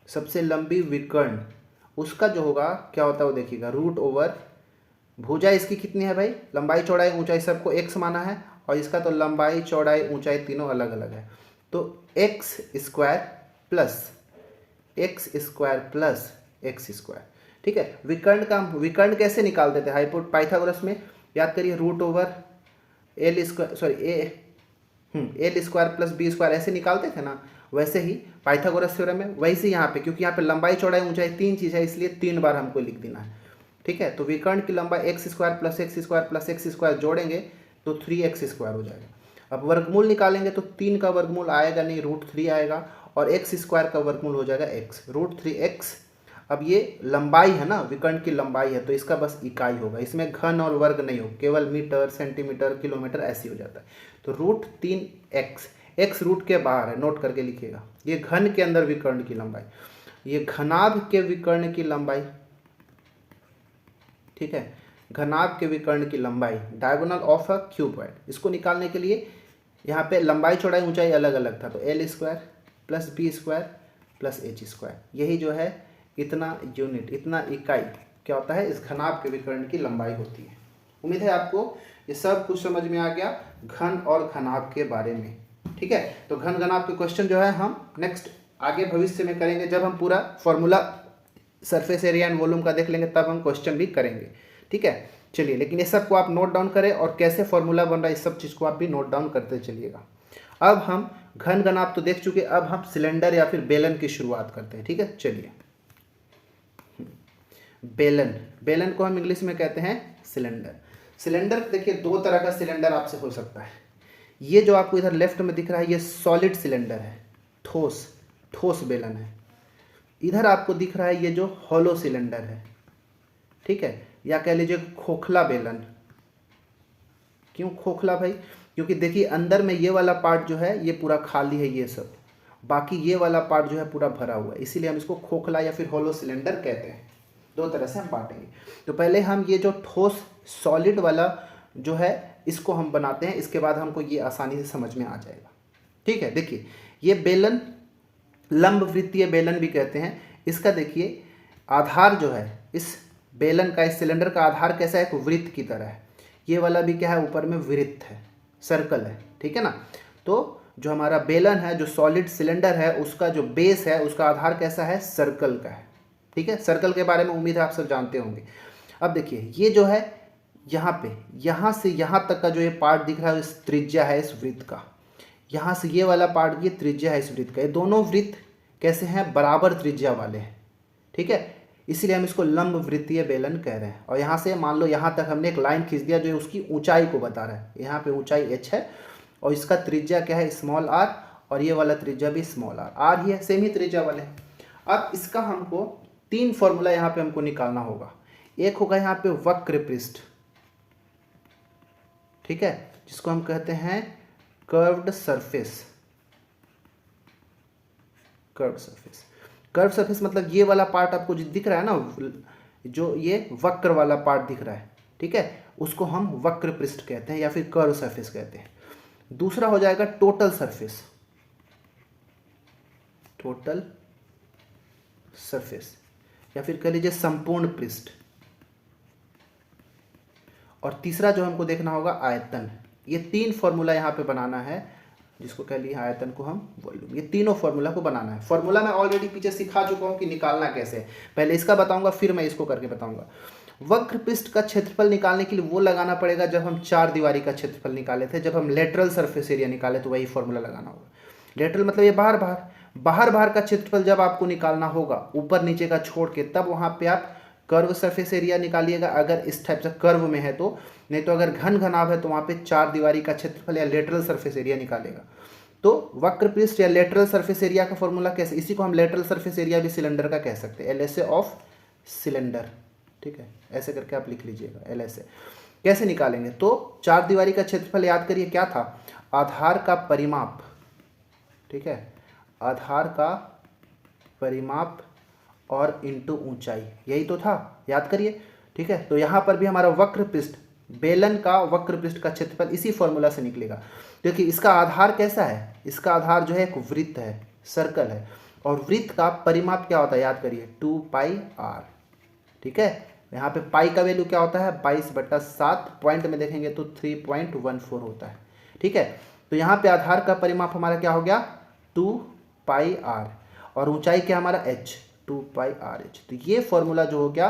सबसे लंबी विकर्ण उसका जो होगा क्या होता है वो देखिएगा, रूट ओवर भुजा इसकी कितनी है भाई? लंबाई चौड़ाई ऊंचाई सबको x माना है, और इसका तो लंबाई चौड़ाई ऊंचाई तीनों अलग अलग है, तो x square plus x square. ठीक है, विकर्ण कैसे निकालते थे पाइथागोरस में? याद करिए, root over L square plus B square ऐसे निकालते थे ना, वैसे ही पाइथागोरस थ्योरम में, वैसे यहाँ पे, क्योंकि यहाँ पे लंबाई चौड़ाई ऊंचाई 3 चीज़ है इसलिए 3 बार हमको लिख देना है। ठीक है, तो विकर्ण की लंबाई x square plus x square जोड़ेंगे तो 3x² हो जाएगा। अब वर्गमूल निकालेंगे तो 3 का वर्गमूल आएगा नहीं, √3 आएगा, और x स्क्वायर का वर्गमूल हो जाएगा x, √3x। अब ये लंबाई है ना, विकर्ण की लंबाई है, तो इसका बस इकाई होगा, इसमें घन और वर्ग नहीं हो, केवल मीटर सेंटीमीटर किलोमीटर ऐसे हो जाता है। तो √3x, x रूट के बाहर है, नोट करके लिखिएगा। ये घन के अंदर विकर्ण की लंबाई, ये घनाभ के विकर्ण की लंबाई। ठीक है, घनाभ के विकर्ण की लंबाई, डायगोनल ऑफ अ क्यूबॉइड। इसको निकालने के लिए यहाँ पे लंबाई चौड़ाई ऊंचाई अलग अलग था, तो l² plus b² plus h², यही जो है इतना यूनिट, इतना इकाई क्या होता है, इस घनाभ के विकर्ण की लंबाई होती है। उम्मीद है आपको ये सब कुछ समझ में आ गया घन और घनाभ के बारे में। ठीक है, तो घन घनाभ के क्वेश्चन जो है हम नेक्स्ट आगे भविष्य में करेंगे, जब हम पूरा formula surface area and volume का देख लेंगे तब हम क्वेश्चन भी करेंगे। ठीक है, चलिए, लेकिन ये सब को आप नोट डाउन करें और कैसे फॉर्मूला बन रहा है इस सब चीज़ को आप भी नोट डाउन करते चलिएगा। अब हम घन घनाभ तो देख चुके, अब हम सिलेंडर या फिर बेलन की शुरुआत करते हैं। ठीक है, चलिए, बेलन, बेलन को हम इंग्लिश में कहते हैं सिलेंडर। सिलेंडर देखिए दो तरह का सिलेंडर आपसे हो सकता है। ये जो आपको इधर लेफ्ट में दिख रहा है ये सॉलिड सिलेंडर है, ठोस ठोस बेलन है। इधर आपको दिख रहा है ये जो हॉलो सिलेंडर है। ठीक है, या कह लीजिए खोखला बेलन। क्यों खोखला भाई? क्योंकि देखिए अंदर में ये वाला पार्ट जो है ये पूरा खाली है, ये सब, बाकी ये वाला पार्ट जो है पूरा भरा हुआ है, इसीलिए हम इसको खोखला या फिर हॉलो सिलेंडर कहते हैं। दो तरह से हम बांटेंगे। तो पहले हम ये जो ठोस सॉलिड वाला जो है इसको हम बनाते हैं, इसके बाद हमको ये आसानी से समझ में आ जाएगा। ठीक है, देखिए ये बेलन लंब वृत्तीय बेलन भी कहते हैं। इसका देखिए आधार जो है इस बेलन का, इस सिलेंडर का आधार कैसा है, एक वृत्त की तरह है। ये वाला भी क्या है, ऊपर में वृत्त है, सर्कल है। ठीक है ना, तो जो हमारा बेलन है, जो सॉलिड सिलेंडर है, उसका जो बेस है उसका आधार कैसा है, सर्कल का है। ठीक है, सर्कल के बारे में उम्मीद है आप सब जानते होंगे। अब देखिए ये जो है यहाँ पे, यहाँ से यहाँ तक का जो ये पार्ट दिख रहा है इस त्रिज्या है इस वृत्त का। यहाँ से ये वाला पार्ट ये त्रिज्या है इस वृत्त का। ये दोनों वृत्त कैसे हैं, बराबर त्रिज्या वाले हैं। ठीक है, इसीलिए हम इसको लंब वृत्तीय बेलन कह रहे हैं। और यहाँ से मान लो यहाँ तक हमने एक लाइन खींच दिया जो उसकी ऊंचाई को बता रहा है। यहाँ पे ऊंचाई h है और इसका त्रिज्या क्या है, स्मॉल r, और ये वाला त्रिज्या भी स्मॉल r ही है, सेम ही त्रिज्या वाले हैं। अब इसका हमको तीन फॉर्मूला यहाँ पे हमको निकालना होगा। एक होगा यहाँ पे वक्र पृष्ठ, ठीक है, जिसको हम कहते हैं curved surface. Curved surface, curve surface मतलब ये वाला पार्ट आपको जो दिख रहा है ना, जो ये वक्र वाला पार्ट दिख रहा है, ठीक है, उसको हम वक्र पृष्ठ कहते हैं या फिर कर्व सरफेस कहते हैं। दूसरा हो जाएगा टोटल सरफेस, टोटल सरफेस या फिर कह लीजिए संपूर्ण पृष्ठ। और तीसरा जो हमको देखना होगा आयतन। ये तीन फॉर्मूला यहाँ पे बनाना है, जिसको कह लिए आयतन को हम वॉल्यूम। ये तीनों फॉर्मूला को बनाना है। फॉर्मूला मैं ऑलरेडी पीछे सिखा चुका हूँ कि निकालना कैसे है, पहले इसका बताऊंगा फिर मैं इसको करके बताऊंगा। वक्र पृष्ठ का क्षेत्रफल निकालने के लिए वो लगाना पड़ेगा जब हम चार दीवारी का क्षेत्रफल निकाले थे। जब हम लेटरल सरफेस एरिया निकाले तो वही फॉर्मूला लगाना होगा। लेटरल मतलब ये बाहर का क्षेत्रफल जब आपको निकालना होगा ऊपर नीचे का छोड़ के, तब वहाँ पे आप कर्व सरफेस एरिया निकालिएगा अगर इस टाइप से कर्व में है तो। नहीं तो अगर घन घनाभ है तो वहाँ पे चार दीवारी का क्षेत्रफल या लेटरल सरफेस एरिया निकालेगा। तो वक्र पृष्ठ या लेटरल सरफेस एरिया का फॉर्मूला कैसे, इसी को हम लेटरल सरफेस एरिया भी सिलेंडर का कह सकते हैं, LSA ऑफ सिलेंडर। ठीक है, ऐसे करके आप लिख लीजिएगा LSA। कैसे निकालेंगे, तो चार दीवारी का क्षेत्रफल याद करिए क्या था, आधार का परिमाप। ठीक है, आधार का परिमाप और इंटू ऊंचाई, यही तो था, याद करिए। ठीक है, तो यहाँ पर भी हमारा वक्र पृष्ठ, बेलन का वक्र पृष्ठ का क्षेत्रफल इसी फॉर्मूला से निकलेगा। क्योंकि इसका आधार कैसा है, इसका आधार जो है एक वृत्त है, सर्कल है, और वृत्त का परिमाप क्या होता है, याद करिए 2πr। ठीक है, यहाँ पे पाई का वैल्यू क्या होता है 22/7, पॉइंट में देखेंगे तो 3.14 होता है। ठीक है, तो यहाँ पे आधार का परिमाप हमारा क्या हो गया 2πr, और ऊंचाई क्या हमारा h, 2πrh। तो ये फॉर्मूला जो हो गया,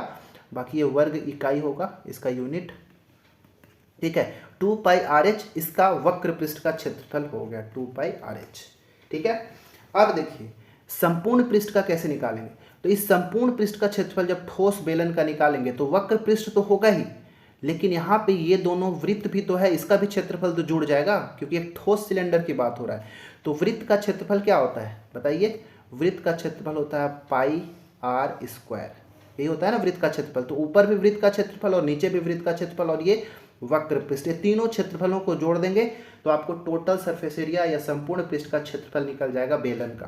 बाकी ये वर्ग इकाई होगा इसका यूनिट। ठीक है, 2πrh इसका वक्र पृष्ठ का क्षेत्रफल हो गया 2πrh। ठीक है, अब देखिए संपूर्ण पृष्ठ का कैसे निकालेंगे। तो इस संपूर्ण पृष्ठ का क्षेत्रफल जब ठोस बेलन का निकालेंगे तो वक्र पृष्ठ तो होगा ही, लेकिन यहाँ पे ये दोनों वृत्त भी तो है, इसका भी क्षेत्रफल तो जुड़ जाएगा क्योंकि एक ठोस सिलेंडर की बात हो रहा है। तो वृत्त का क्षेत्रफल क्या होता है बताइए, वृत्त का क्षेत्रफल होता है πr², यही होता है ना वृत्त का क्षेत्रफल। तो ऊपर भी वृत्त का क्षेत्रफल और नीचे भी वृत्त का क्षेत्रफल और ये वक्र पृष्ठ, ये तीनों क्षेत्रफलों को जोड़ देंगे तो आपको टोटल सरफेस एरिया या संपूर्ण पृष्ठ का क्षेत्रफल निकल जाएगा बेलन का।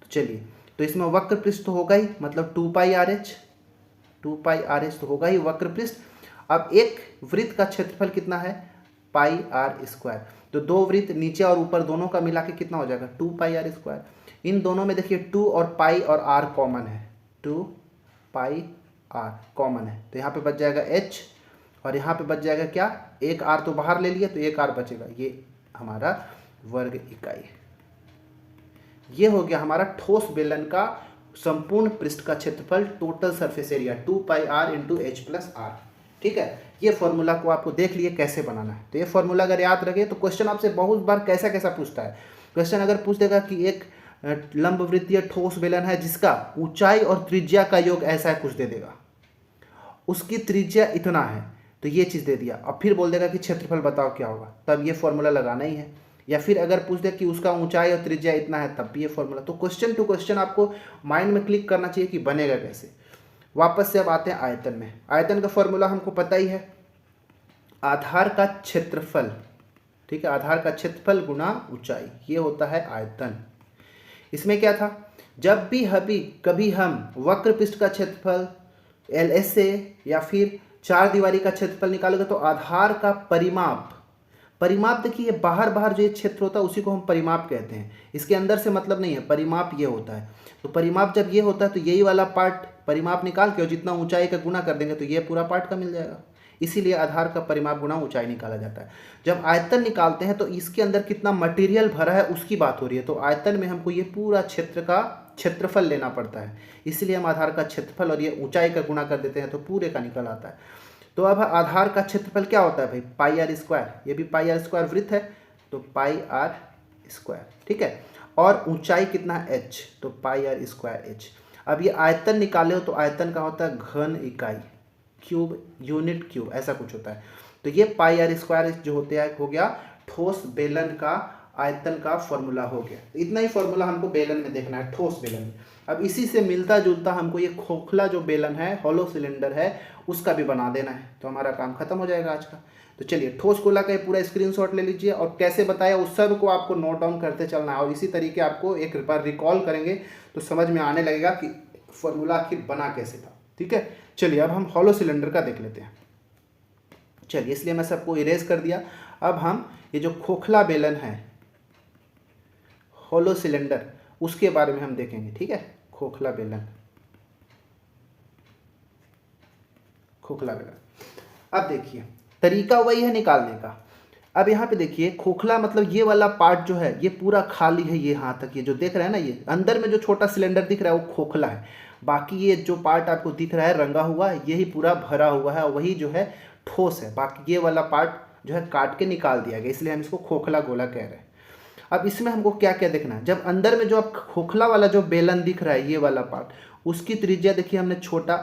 तो चलिए, तो इसमें वक्र पृष्ठ तो होगा ही, मतलब 2πrh तो होगा ही वक्र पृष्ठ। अब एक वृत्त का क्षेत्रफल कितना है πr², तो दो वृत्त नीचे और ऊपर दोनों का मिला के कितना हो जाएगा 2πr²। इन दोनों में देखिए 2 और पाई और r कॉमन है, 2 पाई आर कॉमन है, तो यहाँ पे बच जाएगा h और यहाँ पे बच जाएगा क्या, एक आर तो बाहर ले लिया तो एक आर बचेगा, ये हमारा वर्ग इकाई। ये हो गया हमारा ठोस बेलन का संपूर्ण पृष्ठ का क्षेत्रफल, total surface area 2 pi R into H plus R. ठीक है, ये फॉर्मूला को आपको देख लिए कैसे बनाना है। तो ये फॉर्मूला अगर याद रखे तो क्वेश्चन आपसे बहुत बार कैसा कैसा पूछता है। क्वेश्चन अगर पूछ देगा कि एक लंबवृत्तीय ठोस बेलन है जिसका ऊंचाई और त्रिज्या का योग ऐसा है, कुछ दे देगा, उसकी त्रिज्या इतना है, तो ये चीज़ दे दिया, अब फिर बोल देगा कि क्षेत्रफल बताओ क्या होगा, तब ये फॉर्मूला लगाना ही है। या फिर अगर पूछ दे कि उसका ऊंचाई और त्रिज्या इतना है, तब भी ये फॉर्मूला। तो क्वेश्चन टू क्वेश्चन आपको माइंड में क्लिक करना चाहिए कि बनेगा कैसे। वापस से अब आते हैं आयतन में। आयतन का फॉर्मूला हमको पता ही है, आधार का क्षेत्रफल, ठीक है, आधार का क्षेत्रफल गुना ऊंचाई, ये होता है आयतन। इसमें क्या था, जब भी कभी हम वक्र पृष्ठ का क्षेत्रफल LSA या फिर चार दीवारी का क्षेत्रफल निकालोगे तो आधार का परिमाप देखिए, बाहर जो ये क्षेत्र होता है उसी को हम परिमाप कहते हैं, इसके अंदर से मतलब नहीं है, परिमाप ये होता है। तो परिमाप जब ये होता है तो यही वाला पार्ट परिमाप निकाल के और जितना ऊंचाई का गुना कर देंगे तो ये पूरा पार्ट का मिल जाएगा, इसीलिए आधार का परिमाप गुना ऊंचाई निकाला जाता है। जब आयतन निकालते हैं तो इसके अंदर कितना मटेरियल भरा है उसकी बात हो रही है, तो आयतन में हमको ये पूरा क्षेत्र का क्षेत्रफल लेना पड़ता है, इसलिए हम आधार का क्षेत्रफल और ये ऊंचाई का गुणा कर देते हैं तो पूरे का निकल आता है। तो अब आधार का क्षेत्रफल क्या होता है भाई, पाई आर स्क्वायर, ये भी पाई आर स्क्वायर वृत्त है तो पाई आर स्क्वायर, ठीक है, और ऊंचाई कितना है h, तो पाई आर स्क्वायर h। अब ये आयतन निकाले हो तो आयतन का होता है घन इकाई, क्यूब, यूनिट क्यूब, ऐसा कुछ होता है। तो ये पाई आर स्क्वायर जो होते हैं हो गया ठोस बेलन का आयतन का फॉर्मूला हो गया। इतना ही फॉर्मूला हमको बेलन में देखना है, ठोस बेलन में। अब इसी से मिलता जुलता हमको ये खोखला जो बेलन है, हॉलो सिलेंडर है, उसका भी बना देना है, तो हमारा काम खत्म हो जाएगा आज का। तो चलिए ठोस गोला का पूरा स्क्रीनशॉट ले लीजिए और कैसे बताया उस सब को आपको नोट डाउन करते चलना है, और इसी तरीके आपको एक बार रिकॉल करेंगे तो समझ में आने लगेगा कि फॉर्मूला आखिर बना कैसे था। ठीक है, चलिए अब हम हॉलो सिलेंडर का देख लेते हैं। चलिए, इसलिए मैं सबको इरेज कर दिया। अब हम ये जो खोखला बेलन है हॉलो सिलेंडर, उसके बारे में हम देखेंगे। ठीक है, खोखला बेलन, खोखला बेलन। अब देखिए तरीका वही है निकालने का। अब यहाँ पे देखिए खोखला मतलब ये वाला पार्ट जो है ये पूरा खाली है, ये यहाँ तक, ये जो देख रहे हैं ना, ये अंदर में जो छोटा सिलेंडर दिख रहा है वो खोखला है। बाकी ये जो पार्ट आपको दिख रहा है रंगा हुआ, यही पूरा भरा हुआ है और वही जो है ठोस है। बाकी ये वाला पार्ट जो है काट के निकाल दिया गया, इसलिए हम इसको खोखला गोला कह रहे हैं। अब इसमें हमको क्या क्या देखना है, जब अंदर में जो अब खोखला वाला जो बेलन दिख रहा है ये वाला पार्ट, उसकी त्रिज्या देखिए हमने छोटा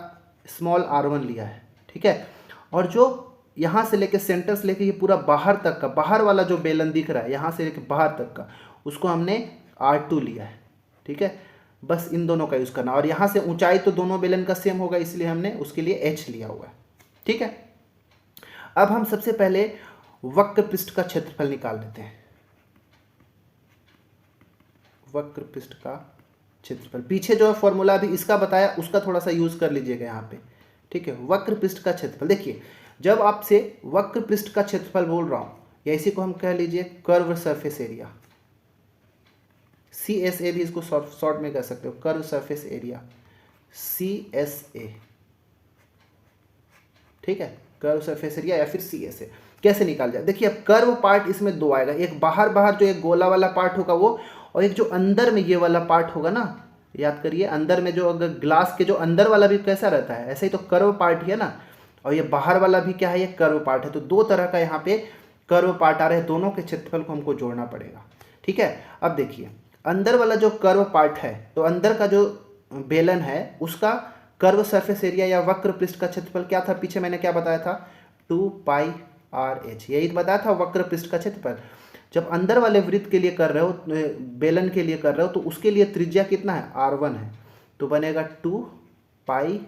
स्मॉल r1 लिया है। ठीक है, और जो यहाँ से लेके सेंटर से लेके ये पूरा बाहर तक का, बाहर वाला जो बेलन दिख रहा है यहाँ से लेके बाहर तक का, उसको हमने R2 लिया है। ठीक है, बस इन दोनों का यूज़ करना, और यहाँ से ऊंचाई तो दोनों बेलन का सेम होगा इसलिए हमने उसके लिए h लिया हुआ है। ठीक है, अब हम सबसे पहले वक्र पृष्ठ का क्षेत्रफल निकाल लेते हैं। वक्र पृष्ठ का क्षेत्रफल, पीछे जो फॉर्मूला अभी इसका बताया उसका थोड़ा सा यूज कर लीजिएगा यहाँ पे। ठीक है, वक्र पृष्ठ का क्षेत्रफल, देखिए जब आपसे वक्र पृष्ठ का क्षेत्रफल बोल रहा हूँ, या इसी को हम कह लीजिए कर्व सरफेस एरिया, CSA भी इसको शॉर्ट में कह सकते हो, कर्व सरफेस एरिया CSA। ठीक है, कर्व सरफेस एरिया या फिर CSA कैसे निकाल जाए, देखिए अब कर्व पार्ट इसमें दो आएगा, एक बाहर जो एक गोला वाला पार्ट होगा वो, और एक जो अंदर में ये वाला पार्ट होगा ना, याद करिए अंदर में जो अगर ग्लास के जो अंदर वाला भी कैसा रहता है, ऐसे ही तो कर्व पार्ट ही है ना, और ये बाहर वाला भी क्या है, ये कर्व पार्ट है। तो दो तरह का यहाँ पे कर्व पार्ट आ रहे हैं, दोनों के क्षेत्रफल को हमको जोड़ना पड़ेगा। ठीक है, अब देखिए अंदर वाला जो कर्व पार्ट है, तो अंदर का जो बेलन है उसका कर्व सरफेस एरिया या वक्र पृष्ठ का क्षेत्रफल क्या था, पीछे मैंने क्या बताया था, 2 पाई RH, यही बताया था वक्र पृष्ठ का क्षेत्रफल। जब अंदर वाले वृत्त के लिए कर रहे हो, बेलन के लिए कर रहे हो, तो उसके लिए त्रिज्या कितना है, R1 है, तो बनेगा 2 पाई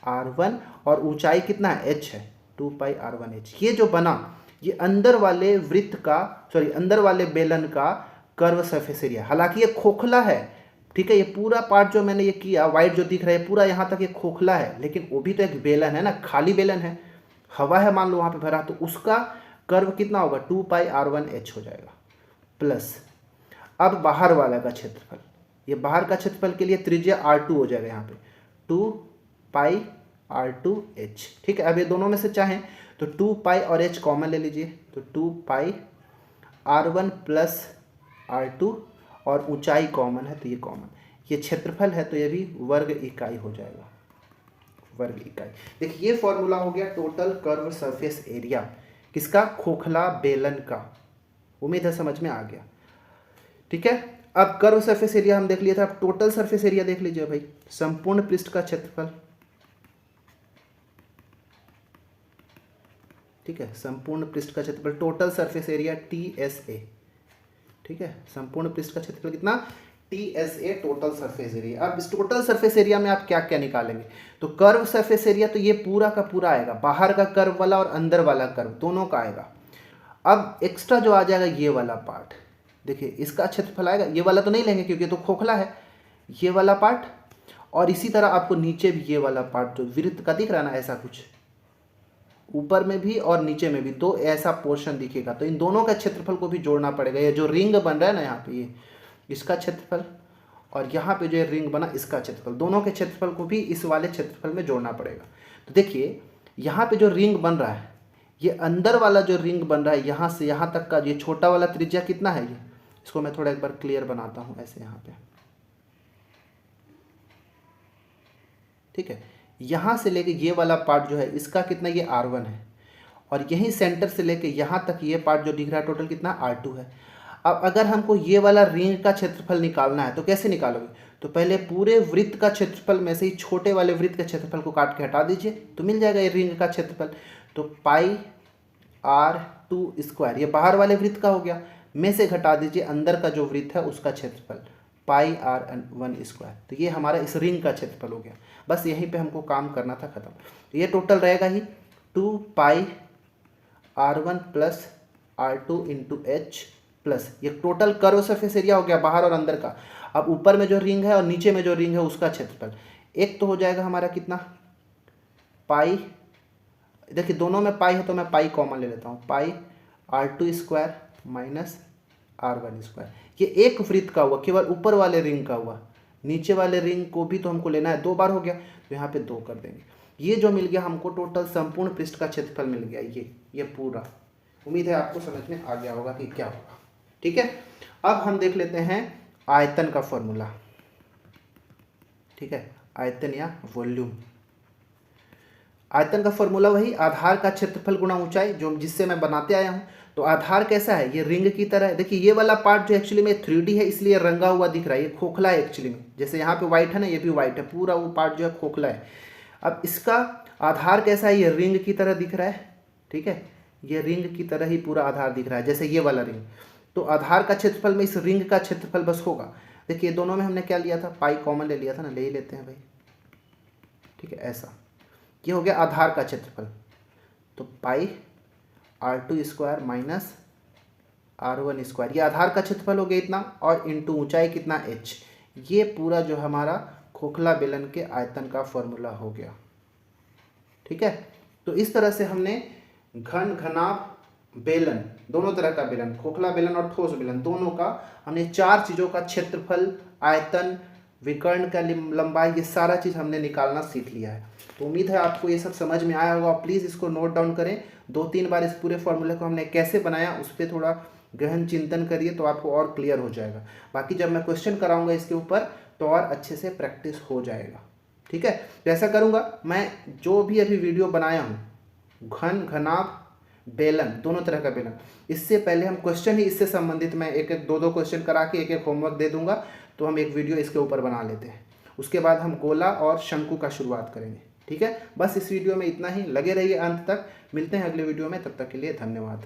R1, और ऊंचाई कितना है, h है, 2 पाई R1 h। ये जो बना ये अंदर वाले वृत्त का, अंदर वाले बेलन का कर्व सरफेस एरिया। हालांकि ये खोखला है, ठीक है, ये पूरा पार्ट जो मैंने ये किया वाइट जो दिख रहा है पूरा यहाँ तक ये खोखला है, लेकिन वो भी तो एक बेलन है ना, खाली बेलन है, हवा है मान लो वहाँ पे भरा, तो उसका कर्व कितना होगा, 2 पाई R1 h हो जाएगा। प्लस अब बाहर वाला का क्षेत्रफल, ये बाहर का क्षेत्रफल के लिए त्रिज्या R2 हो जाएगा यहाँ पे, 2 पाई R2H। ठीक है, अब ये दोनों में से चाहें तो 2 पाई और H कॉमन ले लीजिए, तो 2 पाई R1 प्लस R2 और ऊंचाई कॉमन है तो ये कॉमन, ये क्षेत्रफल है तो ये भी वर्ग इकाई हो जाएगा, वर्ग इकाई। देखिए ये फॉर्मूला हो गया टोटल कर्व सरफेस एरिया, किसका? खोखला बेलन का। उम्मीद है समझ में आ गया। ठीक है, अब कर्व सरफेस एरिया हम देख लिया था, अब टोटल सरफेस एरिया देख लीजिए भाई, संपूर्ण पृष्ठ का क्षेत्रफल। ठीक है, संपूर्ण पृष्ठ का क्षेत्रफल टोटल सरफेस एरिया TSA। ठीक है, संपूर्ण पृष्ठ का क्षेत्रफल कितना? TSA total surface area. अब इस टोटल सरफेस एरिया में आप क्या क्या निकालेंगे? तो कर्व सरफेस एरिया तो ये पूरा का पूरा आएगा, बाहर का कर्व वाला और अंदर वाला कर्व दोनों का आएगा। अब एक्स्ट्रा जो आ जाएगा ये वाला पार्ट, देखिए इसका क्षेत्रफल आएगा, ये वाला तो नहीं लेंगे क्योंकि तो खोखला है, ये वाला पार्ट, और इसी तरह आपको नीचे भी ये वाला पार्ट जो वृत्त का दिख रहा है ना, ऐसा कुछ ऊपर में भी और नीचे में भी दो ऐसा पोर्शन दिखेगा, तो इन दोनों का क्षेत्रफल को भी जोड़ना पड़ेगा। ये जो रिंग बन रहा है ना यहाँ पे, ये इसका क्षेत्रफल और यहाँ पे जो रिंग बना इसका क्षेत्रफल, दोनों के क्षेत्रफल को भी इस वाले क्षेत्रफल में जोड़ना पड़ेगा। तो देखिए यहाँ पे जो रिंग बन रहा है, ये अंदर वाला जो रिंग बन रहा है यहाँ से यहाँ तक का, ये छोटा वाला त्रिज्या कितना है, ये इसको मैं थोड़ा एक बार क्लियर बनाता हूँ ऐसे यहाँ पे। ठीक है, यहाँ से लेके ये वाला पार्ट जो है इसका कितना, ये R1 है, और यहीं सेंटर से लेके यहाँ तक ये पार्ट जो दिख रहा है टोटल कितना, R2 है। अब अगर हमको ये वाला रिंग का क्षेत्रफल निकालना है तो कैसे निकालोगे? तो पहले पूरे वृत्त का क्षेत्रफल में से ही छोटे वाले वृत्त के क्षेत्रफल को काट के हटा दीजिए तो मिल जाएगा ये रिंग का क्षेत्रफल। तो पाई R2 स्क्वायर, ये बाहर वाले वृत्त का हो गया, में से घटा दीजिए अंदर का जो वृत्त है उसका क्षेत्रफल, पाई R1 स्क्वायर। तो ये हमारा इस रिंग का क्षेत्रफल हो गया। बस यहीं पे हमको काम करना था, खत्म। तो ये टोटल रहेगा ही 2 पाई R1 plus R2 into H plus, ये टोटल कर्व सरफेस एरिया हो गया बाहर और अंदर का। अब ऊपर में जो रिंग है और नीचे में जो रिंग है उसका क्षेत्रफल, एक तो हो जाएगा हमारा कितना, पाई, देखिए दोनों में पाई है तो मैं पाई कॉमन ले लेता हूँ, पाई R2 square minus R1 square. ये एक वृत्त का हुआ, केवल ऊपर वाले रिंग का हुआ, नीचे वाले रिंग को भी तो हमको लेना है, 2 बार हो गया तो यहाँ पे 2 कर देंगे। ये जो मिल गया हमको टोटल संपूर्ण पृष्ठ का क्षेत्रफल मिल गया, ये पूरा। उम्मीद है आपको समझ में आ गया होगा कि क्या होगा। ठीक है, अब हम देख लेते हैं आयतन का फॉर्मूला। ठीक है, आयतन या वॉल्यूम। आयतन का फॉर्मूला वही आधार का क्षेत्रफल गुणा ऊंचाई, जो जिससे मैं बनाते आया हूँ। तो आधार कैसा है, ये रिंग की तरह है। देखिए ये वाला पार्ट जो एक्चुअली में 3D है इसलिए रंगा हुआ दिख रहा है, ये खोखला है एक्चुअली में, जैसे यहाँ पे व्हाइट है ना, ये भी व्हाइट है, पूरा वो पार्ट जो है खोखला है। अब इसका आधार कैसा है, ये रिंग की तरह दिख रहा है। ठीक है, ये रिंग की तरह ही पूरा आधार दिख रहा है, जैसे ये वाला रिंग। तो आधार का क्षेत्रफल में इस रिंग का क्षेत्रफल बस होगा। देखिए दोनों में हमने क्या लिया था, पाई कॉमन ले लिया था ना, ले ही लेते हैं भाई। ठीक है, ऐसा ये हो गया आधार का क्षेत्रफल, तो पाई R2 square minus R1 square, ये आधार का क्षेत्रफल हो गया इतना, और इंटू ऊंचाई कितना H। ये पूरा जो हमारा खोखला बेलन के आयतन का फॉर्मूला हो गया। ठीक है, तो इस तरह से हमने घन घनाभ बेलन, दोनों तरह का बेलन, खोखला बेलन और ठोस बेलन, दोनों का हमने 4 चीज़ों का क्षेत्रफल, आयतन, विकर्ण का लंबाई, ये सारा चीज़ हमने निकालना सीख लिया है। तो उम्मीद है आपको ये सब समझ में आया होगा। प्लीज़ इसको नोट डाउन करें, 2-3 बार इस पूरे फॉर्मूले को हमने कैसे बनाया उस पर थोड़ा गहन चिंतन करिए तो आपको और क्लियर हो जाएगा। बाकी जब मैं क्वेश्चन कराऊंगा इसके ऊपर तो और अच्छे से प्रैक्टिस हो जाएगा। ठीक है, तो ऐसा करूँगा, मैं जो भी अभी वीडियो बनाया हूँ घन घनाभ बेलन, दोनों तरह का बेलन, इससे पहले हम क्वेश्चन ही इससे संबंधित मैं 1-1, 2-2 क्वेश्चन करा के 1-1 होमवर्क दे दूंगा, तो हम एक वीडियो इसके ऊपर बना लेते हैं। उसके बाद हम गोला और शंकु का शुरुआत करेंगे। ठीक है, बस इस वीडियो में इतना ही, लगे रहिए अंत तक। मिलते हैं अगले वीडियो में, तब तक के लिए धन्यवाद।